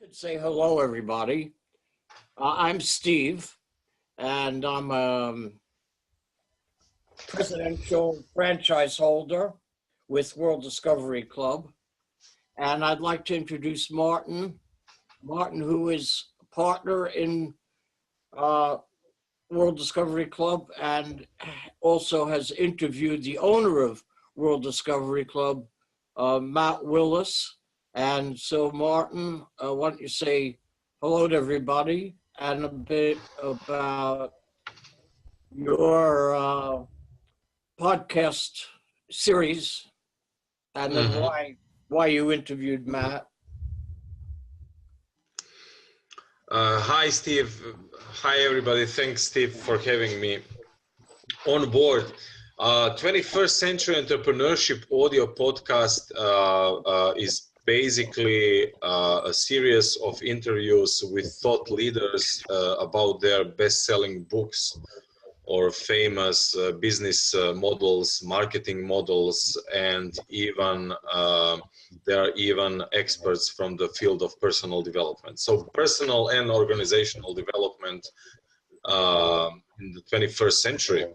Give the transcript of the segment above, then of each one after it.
Could say hello, everybody. I'm Steve, and I'm a presidential franchise holder with World Discovery Club. And I'd like to introduce Martin. Martin, who is a partner in World Discovery Club and also has interviewed the owner of World Discovery Club, Matt Willis. And so, Martin, why don't you say hello to everybody and a bit about your podcast series, and then why you interviewed Matt. Hi, Steve. Hi, everybody. Thanks, Steve, for having me on board. 21st Century Entrepreneurship audio podcast is basically a series of interviews with thought leaders about their best-selling books or famous business models, marketing models, and even there are even experts from the field of personal development. So personal and organizational development in the 21st century.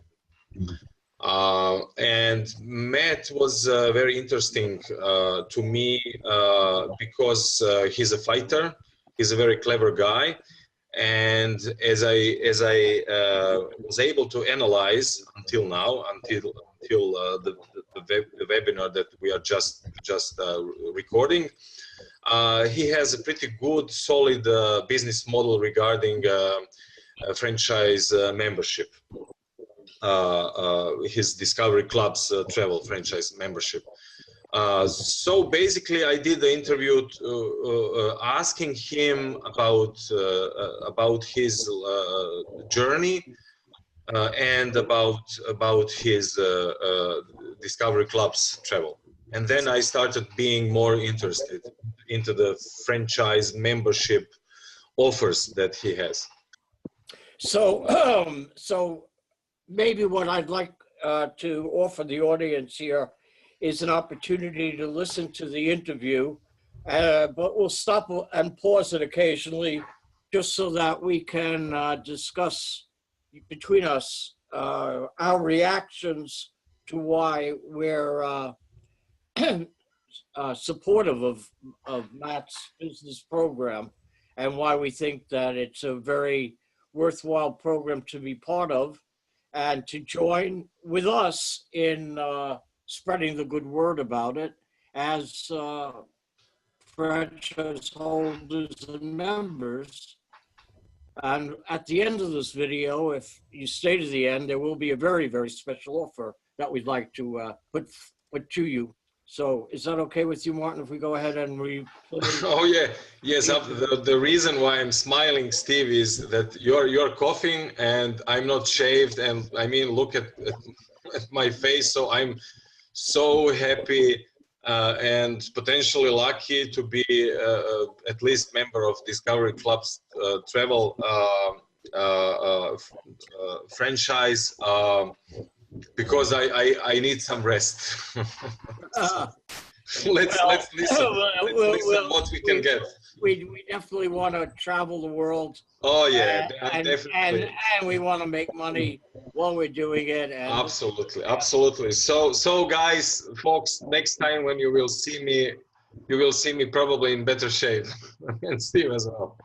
And Matt was very interesting to me because he's a fighter, he's a very clever guy. And as I was able to analyze until now, until the webinar that we are just recording, he has a pretty good, solid business model regarding franchise membership. His Discovery Club's travel franchise membership. So basically, I did the interview asking him about his journey and about his Discovery Club's travel. And then I started being more interested into the franchise membership offers that he has. So, maybe what I'd like to offer the audience here is an opportunity to listen to the interview, but we'll stop and pause it occasionally just so that we can discuss between us our reactions to why we're supportive of Matt's business program and why we think that it's a very worthwhile program to be part of and to join with us in spreading the good word about it as franchise holders and members. And at the end of this video, if you stay to the end, there will be a very, very special offer that we'd like to put to you. So is that okay with you, Martin, if we go ahead and Oh, yeah. Yes. The reason why I'm smiling, Steve, is that you're coughing and I'm not shaved. And I mean, look at my face. So I'm so happy and potentially lucky to be at least member of Discovery Club's travel franchise. Because I need some rest. let's listen what we can get. We definitely want to travel the world. Oh yeah, definitely. And we want to make money while we're doing it. And absolutely. So guys, folks, next time when you will see me probably in better shape, and Steve as well.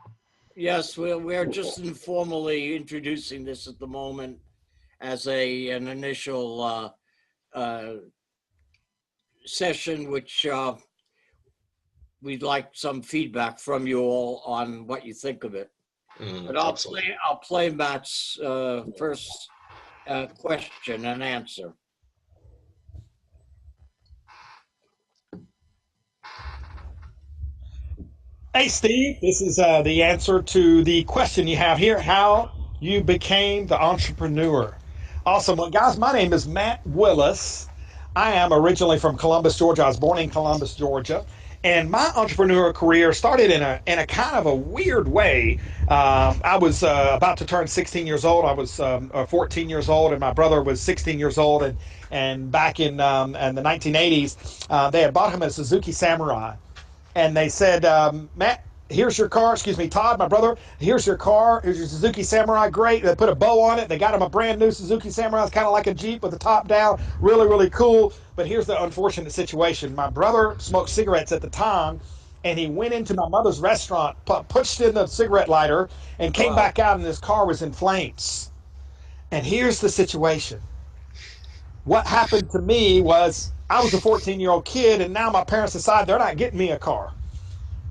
Yes, we're just informally introducing this at the moment as an initial session, which we'd like some feedback from you all on what you think of it. But I'll play Matt's first question and answer. Hey, Steve, this is the answer to the question you have here, how you became the entrepreneur. Awesome. Well, guys, my name is Matt Willis. I am originally from Columbus, Georgia. I was born in Columbus, Georgia. And my entrepreneurial career started in a kind of a weird way. I was about to turn 16 years old. I was 14 years old, and my brother was 16 years old. And back in the 1980s, they had bought him a Suzuki Samurai. And they said, Matt, here's your car. Excuse me, Todd, my brother. Here's your car. Here's your Suzuki Samurai. Great. They put a bow on it. They got him a brand new Suzuki Samurai. It's kind of like a Jeep with the top down. Really, really cool. But here's the unfortunate situation. My brother smoked cigarettes at the time, and he went into my mother's restaurant, pushed in the cigarette lighter, and came Wow. back out, and his car was in flames. And here's the situation. What happened to me was I was a 14-year-old kid, and now my parents decide they're not getting me a car.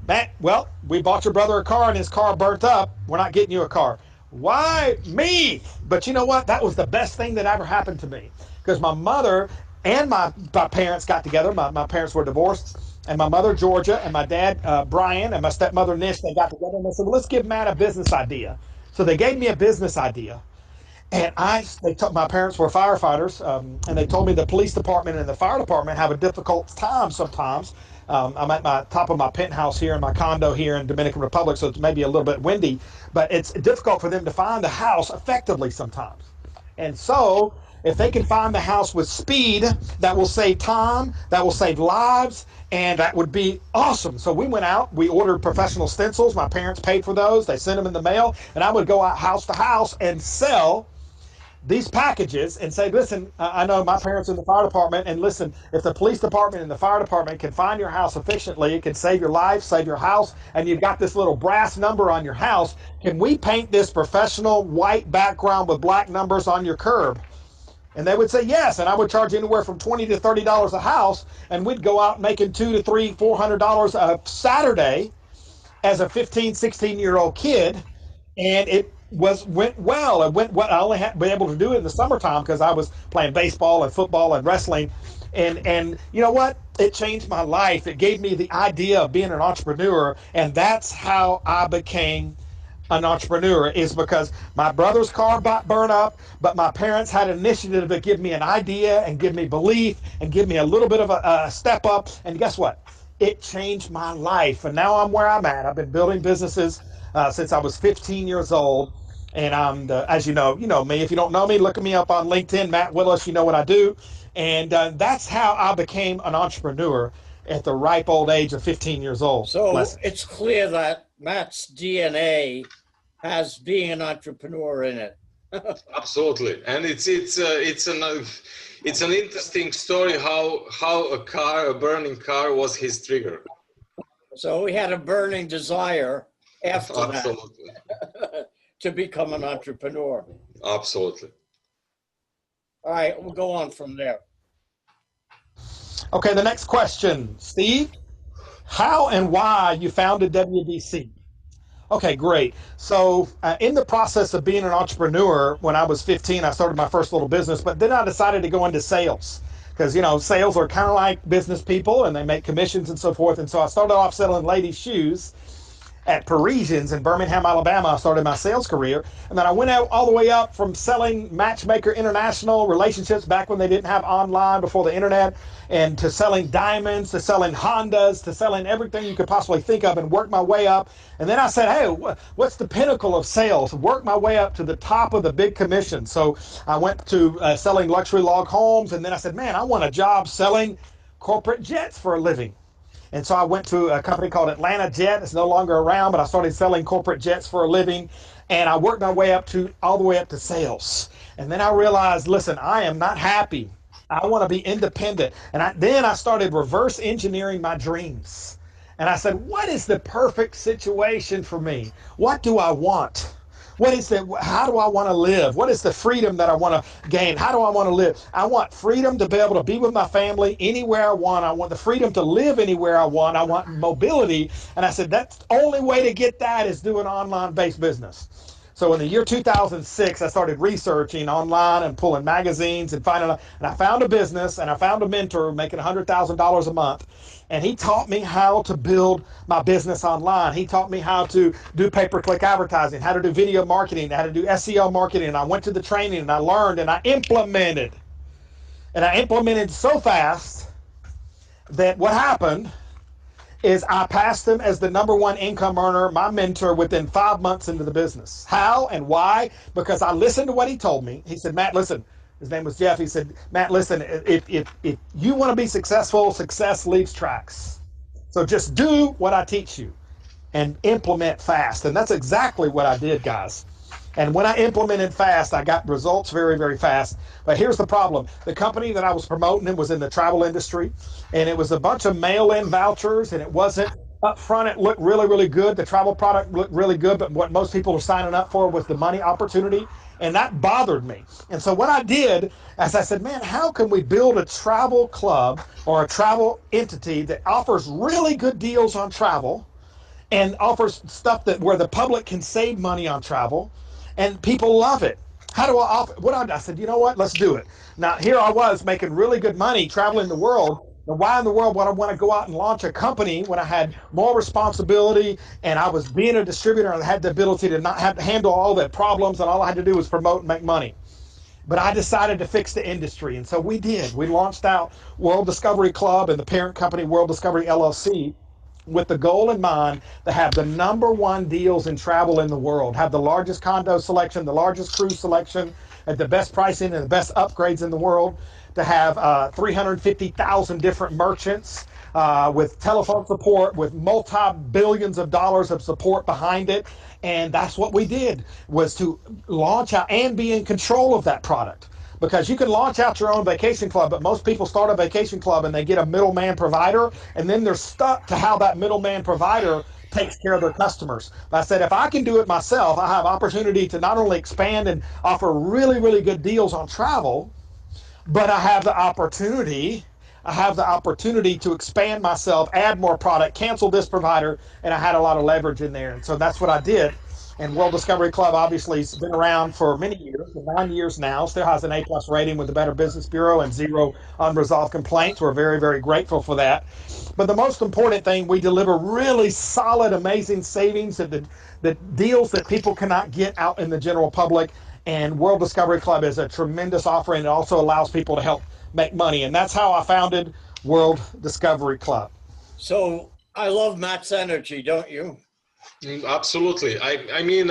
Matt, well, we bought your brother a car and his car burnt up. We're not getting you a car. Why me? But you know what? That was the best thing that ever happened to me, because my mother and my parents got together. My parents were divorced, and my mother, Georgia, and my dad, Brian, and my stepmother, Nish, they got together and they said, well, let's give Matt a business idea. So they gave me a business idea. And my parents were firefighters, and they told me the police department and the fire department have a difficult time sometimes. I'm at my top of my penthouse here in my condo here in Dominican Republic, so it's maybe a little bit windy, but it's difficult for them to find the house effectively sometimes. And so if they can find the house with speed, that will save time, that will save lives, and that would be awesome. So we went out, we ordered professional stencils. My parents paid for those. They sent them in the mail, and I would go out house to house and sell these packages and say, listen, I know my parents in the fire department, and listen, if the police department and the fire department can find your house efficiently, it can save your life, save your house, and you've got this little brass number on your house, can we paint this professional white background with black numbers on your curb? And they would say yes, and I would charge anywhere from $20 to $30 a house, and we'd go out making $200 to $400 a Saturday as a 15, 16-year-old kid, and it went well. It went well. I only had been able to do it in the summertime because I was playing baseball and football and wrestling, and you know what? It changed my life. It gave me the idea of being an entrepreneur, and that's how I became an entrepreneur, is because my brother's car got burned up, but my parents had an initiative to give me an idea and give me belief and give me a little bit of a step up. And guess what? It changed my life, and now I'm where I'm at. I've been building businesses since I was 15 years old. And I'm, as you know me. If you don't know me, look me up on LinkedIn, Matt Willis. You know what I do. And that's how I became an entrepreneur at the ripe old age of 15 years old. So it's clear that Matt's DNA has being an entrepreneur in it. Absolutely, and it's an interesting story how a burning car was his trigger. So he had a burning desire after Absolutely. that to become an entrepreneur. Absolutely. All right, we'll go on from there. Okay, the next question, Steve. How and why you founded WDC? Okay, great. So in the process of being an entrepreneur, when I was 15, I started my first little business, but then I decided to go into sales because, sales are kind of like business people and they make commissions and so forth. And so I started off selling ladies' shoes at Parisians in Birmingham, Alabama. I started my sales career. And then I went out all the way up from selling Matchmaker International relationships back when they didn't have online before the internet, and to selling diamonds, to selling Hondas, to selling everything you could possibly think of, and work my way up. And then I said, hey, what's the pinnacle of sales? Work my way up to the top of the big commission. So I went to selling luxury log homes. And then I said, man, I want a job selling corporate jets for a living. And so I went to a company called Atlanta Jet. It's no longer around, but I started selling corporate jets for a living. And I worked my way up all the way up to sales. And then I realized, listen, I am not happy. I want to be independent. And then I started reverse engineering my dreams. And I said, what is the perfect situation for me? What do I want? How do I want to live? What is the freedom that I want to gain? How do I want to live? I want freedom to be able to be with my family anywhere I want. I want the freedom to live anywhere I want. I want mobility. And I said, that's the only way to get that is do an online-based business. So in the year 2006, I started researching online and pulling magazines and and I found a business and I found a mentor making $100,000 a month. And he taught me how to build my business online. He taught me how to do pay-per-click advertising, how to do video marketing, how to do SEO marketing. And I went to the training and I learned and I implemented. And I implemented so fast that what happened is I passed him as the #1 income earner, my mentor, within 5 months into the business. How and why? Because I listened to what he told me. He said, Matt, listen. His name was Jeff. He said, Matt, listen, if you want to be successful, success leaves tracks. So just do what I teach you. and implement fast. And that's exactly what I did, guys. And when I implemented fast, I got results very, very fast. But here's the problem. The company that I was promoting it was in the travel industry, and it was a bunch of mail-in vouchers, and it wasn't up front. It looked really, really good. The travel product looked really good, but what most people were signing up for was the money opportunity, and that bothered me. And so what I did is I said, man, how can we build a travel club or a travel entity that offers really good deals on travel and offers stuff that where the public can save money on travel and people love it? How do I offer what I said, you know what, let's do it. Now here I was making really good money traveling the world. Now, why in the world would I want to go out and launch a company when I had more responsibility and I was being a distributor and I had the ability to not have to handle all the problems and all I had to do was promote and make money? But I decided to fix the industry, and so we did. We launched out World Discovery Club and the parent company World Discovery LLC with the goal in mind to have the number one deals in travel in the world, have the largest condo selection, the largest cruise selection, at the best pricing and the best upgrades in the world, to have 350,000 different merchants with telephone support, with multi-billions of dollars of support behind it. And that's what we did, was to launch out and be in control of that product. Because you can launch out your own vacation club, but most people start a vacation club and they get a middleman provider, and then they're stuck to how that middleman provider takes care of their customers. But I said, if I can do it myself, I have opportunity to not only expand and offer really, really good deals on travel, but I have the opportunity to expand myself, add more product, cancel this provider, and I had a lot of leverage in there. And so that's what I did. And World Discovery Club obviously has been around for many years, 9 years now, still has an A+ rating with the Better Business Bureau and 0 unresolved complaints. We're very, very grateful for that. But the most important thing, we deliver really solid, amazing savings, the deals that people cannot get out in the general public. And World Discovery Club is a tremendous offering. It also allows people to help make money. And that's how I founded World Discovery Club. So I love Matt's energy, don't you? Absolutely. I mean,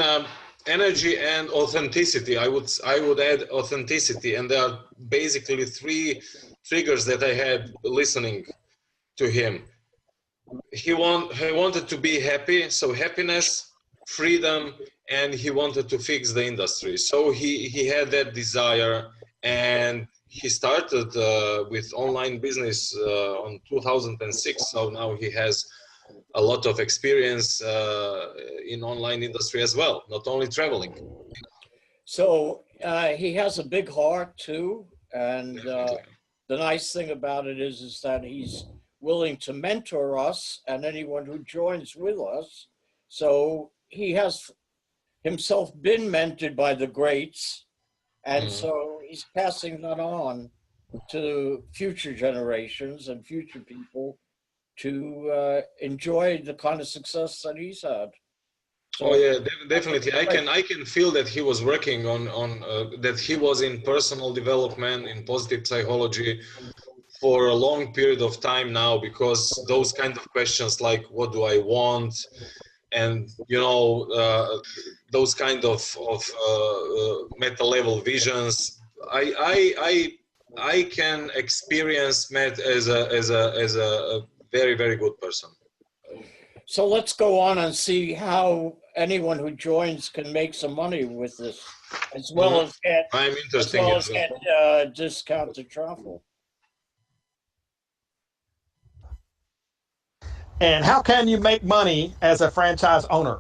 energy and authenticity. I would add authenticity, and there are basically 3 triggers that I had listening to him. He wanted to be happy, so happiness, freedom, and he wanted to fix the industry. So he had that desire, and he started with online business on 2006. So now he has a lot of experience in online industry as well, not only traveling. So he has a big heart too, and the nice thing about it is that he's willing to mentor us and anyone who joins with us. So he has himself been mentored by the greats, and so he's passing that on to future generations and future people to enjoy the kind of success that he's had. So, oh yeah, definitely. I can feel that he was working on that he was in personal development, in positive psychology for a long period of time now, because those kind of questions like what do I want, and those kind of meta level visions, I can experience Matt as a very, very good person. So let's go on and see how anyone who joins can make some money with this, as well as get, discounted travel. And how can you make money as a franchise owner?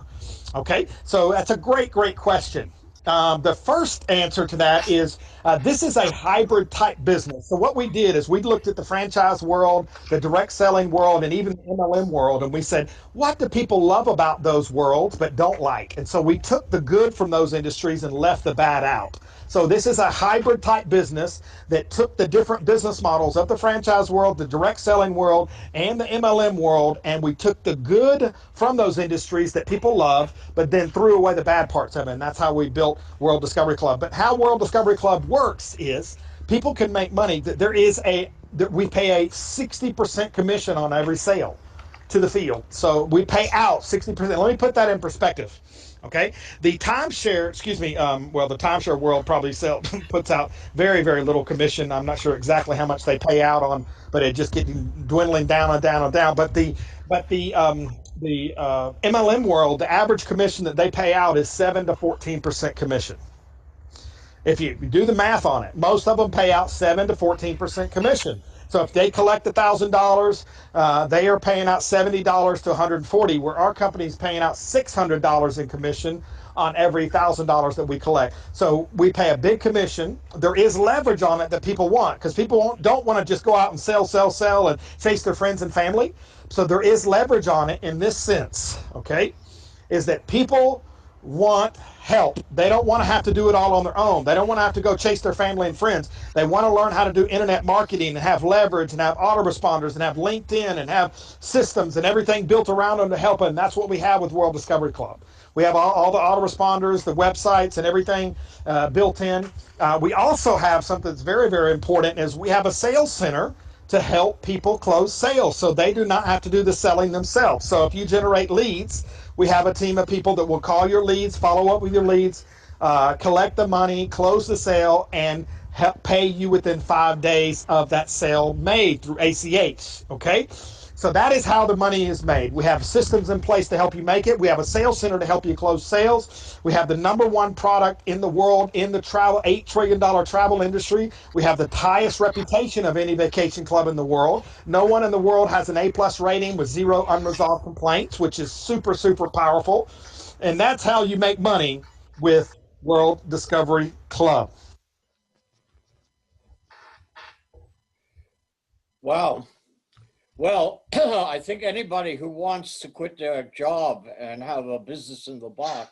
Okay, so that's a great question. The first answer to that is this is a hybrid type business. So what we did is we looked at the franchise world, the direct selling world, and even the MLM world, and we said, what do people love about those worlds but don't like? And so we took the good from those industries and left the bad out. So this is a hybrid type business that took the different business models of the franchise world, the direct selling world, and the MLM world, and we took the good from those industries that people love, but then threw away the bad parts of it. And that's how we built World Discovery Club. But how World Discovery Club works is people can make money. We pay a 60% commission on every sale to the field. So we pay out 60%. Let me put that in perspective. Okay, the timeshare, the timeshare world probably puts out very, very little commission. I'm not sure exactly how much they pay out on, but it just getting dwindling down and down and down. But the the MLM world, the average commission that they pay out is 7 to 14% commission. If you do the math on it, most of them pay out 7 to 14% commission. So if they collect $1,000, they are paying out $70 to $140, where our company is paying out $600 in commission on every $1,000 that we collect. So we pay a big commission. There is leverage on it that people want, because people don't want to just go out and sell, and chase their friends and family. So there is leverage on it in this sense, okay, is that people want help. They don't want to have to do it all on their own. They don't want to have to go chase their family and friends. They want to learn how to do internet marketing and have leverage and have autoresponders and have LinkedIn and have systems and everything built around them to help them. And that's what we have with World Discovery Club. We have all the autoresponders, the websites, and everything built in. We also have something that's very, very important, is we have a sales center to help people close sales, so they do not have to do the selling themselves. So if you generate leads, we have a team of people that will call your leads, follow up with your leads, collect the money, close the sale, and help pay you within 5 days of that sale made through ACH, okay? So that is how the money is made. We have systems in place to help you make it. We have a sales center to help you close sales. We have the #1 product in the world in the $8 trillion travel industry. We have the highest reputation of any vacation club in the world. No one in the world has an A+ rating with 0 unresolved complaints, which is super, super powerful. And that's how you make money with World Discovery Club. Wow. Well, I think anybody who wants to quit their job and have a business in the box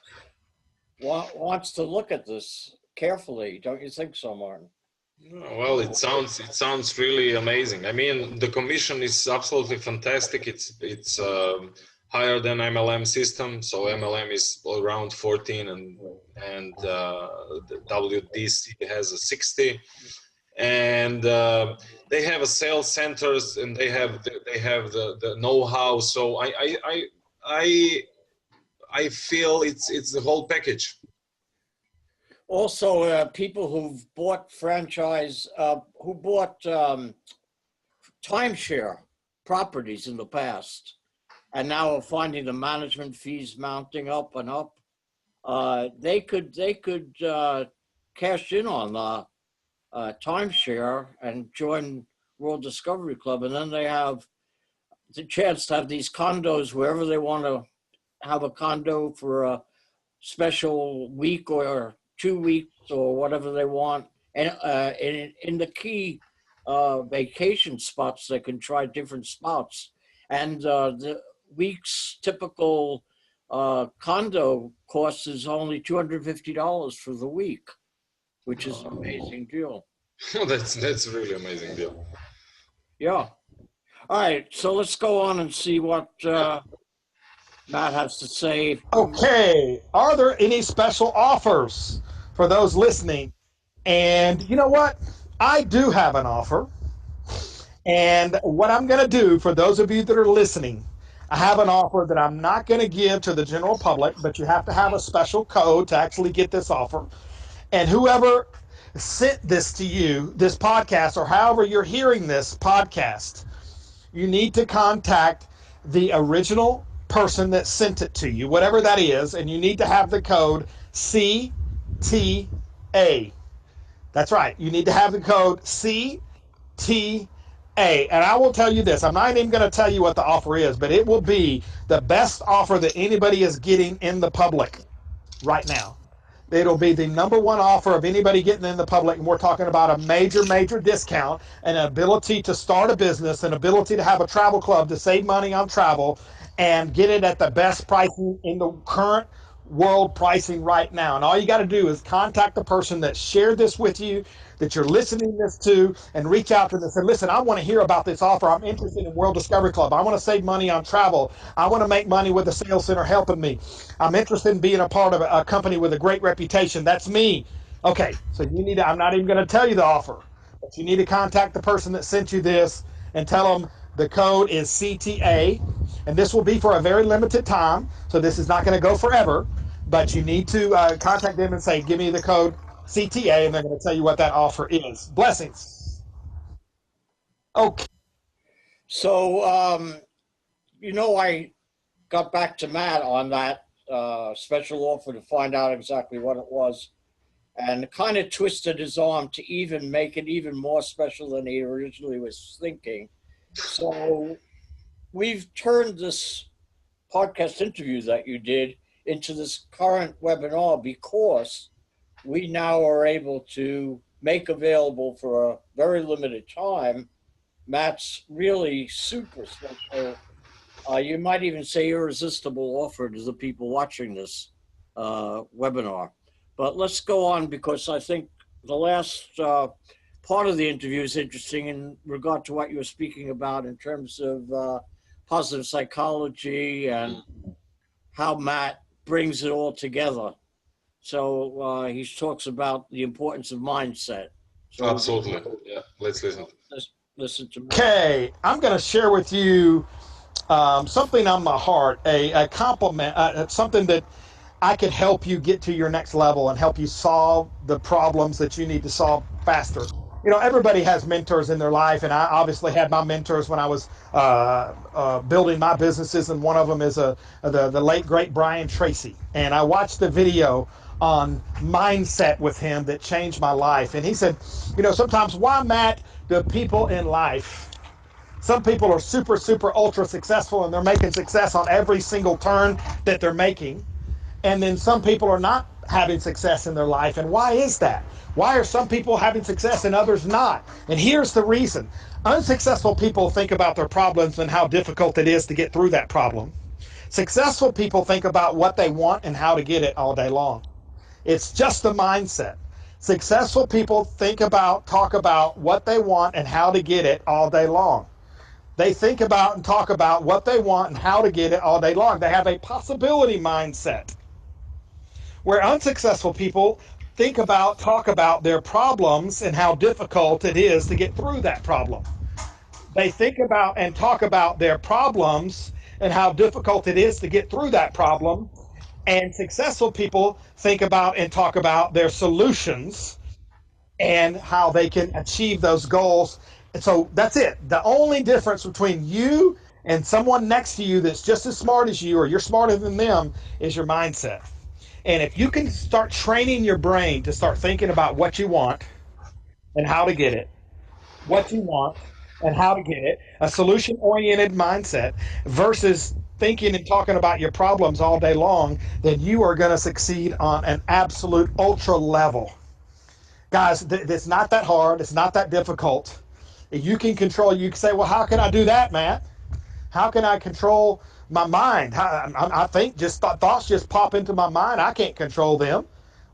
wants to look at this carefully. Don't you think so, Martin? Well, it sounds really amazing. I mean, the commission is absolutely fantastic. It's higher than MLM system. So MLM is around 14, and the WDC has a 60. And they have a sales centers, and they have the know-how. So I feel it's the whole package. Also, people who've bought franchise, who bought timeshare properties in the past, and now are finding the management fees mounting up and up. They could cash in on the timeshare and join World Discovery Club, and then they have the chance to have these condos wherever they want to have a condo for a special week or 2 weeks or whatever they want. And in the key vacation spots, they can try different spots. And the week's typical condo cost is only $250 for the week, which is an amazing deal. That's a really amazing deal. Yeah. All right, so let's go on and see what Matt has to say. Okay, are there any special offers for those listening? And you know what? I do have an offer. And what I'm going to do for those of you that are listening, I have an offer that I'm not going to give to the general public, but you have to have a special code to actually get this offer. And whoever sent this to you, this podcast, or however you're hearing this podcast, you need to contact the original person that sent it to you, whatever that is, and you need to have the code CTA. That's right. You need to have the code CTA. And I will tell you this, I'm not even going to tell you what the offer is, but it will be the best offer that anybody is getting in the public right now. It'll be the #1 offer of anybody getting in the public, and we're talking about a major, major discount, and an ability to start a business, an ability to have a travel club to save money on travel and get it at the best pricing in the current world pricing right now. And all you got to do is contact the person that shared this with you, that you're listening this to, and reach out to them and say, listen, I want to hear about this offer. I'm interested in World Discovery Club. I want to save money on travel. I want to make money with the sales center helping me. I'm interested in being a part of a company with a great reputation. That's me. Okay, so you need to, I'm not even going to tell you the offer, but you need to contact the person that sent you this and tell them the code is CTA, and this will be for a very limited time, so this is not going to go forever, but you need to contact them and say, give me the code CTA, and they're going to tell you what that offer is. Blessings. Okay. So, I got back to Matt on that special offer to find out exactly what it was, and kind of twisted his arm to even make it even more special than he originally was thinking. So we've turned this podcast interview that you did into this current webinar because we now are able to make available for a very limited time Matt's really super special, you might even say irresistible offer to the people watching this webinar. But let's go on, because I think the last part of the interview is interesting in regard to what you were speaking about in terms of positive psychology and how Matt brings it all together. So he talks about the importance of mindset. So absolutely. Yeah, let's listen. Let's listen to Matt. Okay, I'm going to share with you something on my heart, a compliment, something that I could help you get to your next level and help you solve the problems that you need to solve faster. You know, everybody has mentors in their life, and I obviously had my mentors when I was building my businesses, and one of them is the late, great Brian Tracy. And I watched the video on mindset with him that changed my life. And he said, you know, sometimes, why, Matt, do people in life, some people are super, super, ultra successful, and they're making success on every single turn that they're making. And then some people are not having success in their life. And why is that? Why are some people having success and others not? And here's the reason. Unsuccessful people think about their problems and how difficult it is to get through that problem. Successful people think about what they want and how to get it all day long. It's just the mindset. Successful people think about, talk about what they want and how to get it all day long. They think about and talk about what they want and how to get it all day long. They have a possibility mindset. Where unsuccessful people think about, talk about their problems and how difficult it is to get through that problem. They think about and talk about their problems and how difficult it is to get through that problem. And successful people think about and talk about their solutions and how they can achieve those goals. And so that's it. The only difference between you and someone next to you that's just as smart as you, or you're smarter than them, is your mindset. And if you can start training your brain to start thinking about what you want and how to get it, what you want and how to get it, a solution-oriented mindset versus thinking and talking about your problems all day long, then you are going to succeed on an absolute ultra level. Guys, it's not that hard. It's not that difficult. You can control, you can say, well, how can I do that, Matt? How can I control my mind? I think thoughts just pop into my mind. I can't control them.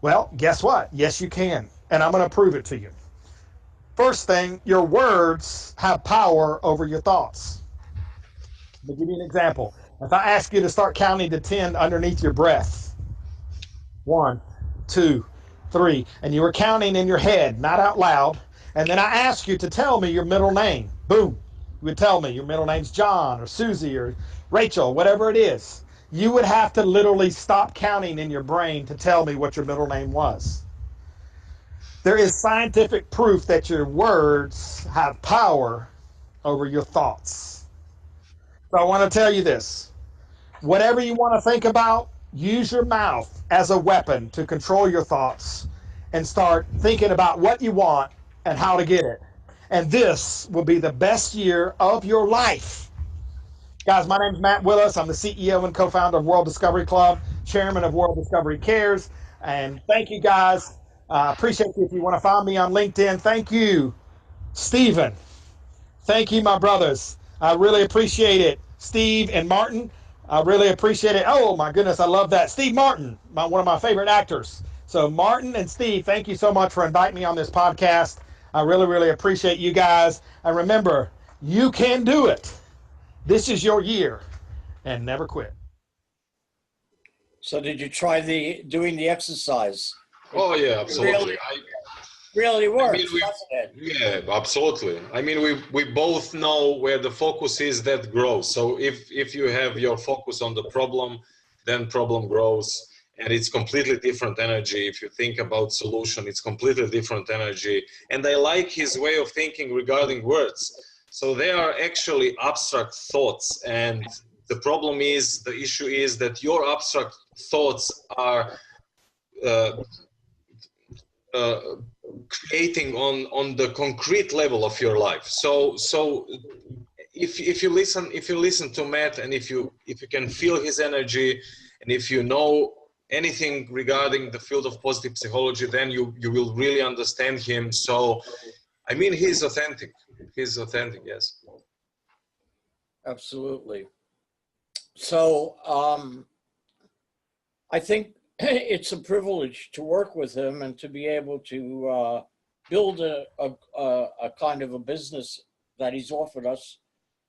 Well, guess what? Yes, you can. And I'm going to prove it to you. First thing, your words have power over your thoughts. Let me give you an example. If I ask you to start counting to 10 underneath your breath, 1, 2, 3, and you were counting in your head, not out loud, and then I ask you to tell me your middle name, boom, you would tell me your middle name's John or Susie or Rachel, whatever it is. You would have to literally stop counting in your brain to tell me what your middle name was. There is scientific proof that your words have power over your thoughts. So I want to tell you this. Whatever you want to think about, use your mouth as a weapon to control your thoughts and start thinking about what you want and how to get it. And this will be the best year of your life. Guys, my name is Matt Willis. I'm the CEO and co-founder of World Discovery Club, chairman of World Discovery Cares. And thank you, guys. Appreciate you. If you want to find me on LinkedIn, thank you, Stephen. Thank you, my brothers. I really appreciate it. Steve and Martin, I really appreciate it. Oh, my goodness, I love that. Steve Martin, one of my favorite actors. So Martin and Steve, thank you so much for inviting me on this podcast. I really, really appreciate you guys. And remember, you can do it. This is your year, and never quit. So did you try doing the exercise? Oh yeah, absolutely. Really works, I mean, doesn't it? Yeah, absolutely. I mean, we both know where the focus is, that grows. So if you have your focus on the problem, then problem grows, and it's completely different energy. If you think about solution, it's completely different energy. And I like his way of thinking regarding words. So they are actually abstract thoughts, and The problem is, the issue is that your abstract thoughts are creating on the concrete level of your life. So if you listen to Matt, and if you can feel his energy, and if you know anything regarding the field of positive psychology, then you will really understand him. So I mean, he's authentic. He's authentic, yes. Absolutely. So I think it's a privilege to work with him and to be able to build a kind of a business that he's offered us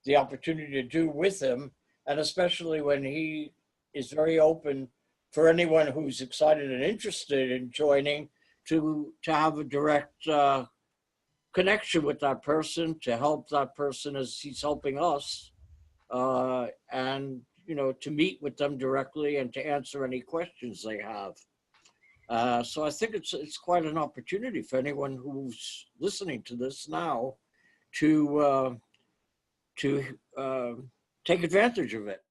the opportunity to do with him, and especially when he is very open for anyone who's excited and interested in joining to have a direct connection with that person, to help that person as he's helping us, and to meet with them directly and to answer any questions they have. So I think it's quite an opportunity for anyone who's listening to this now to take advantage of it.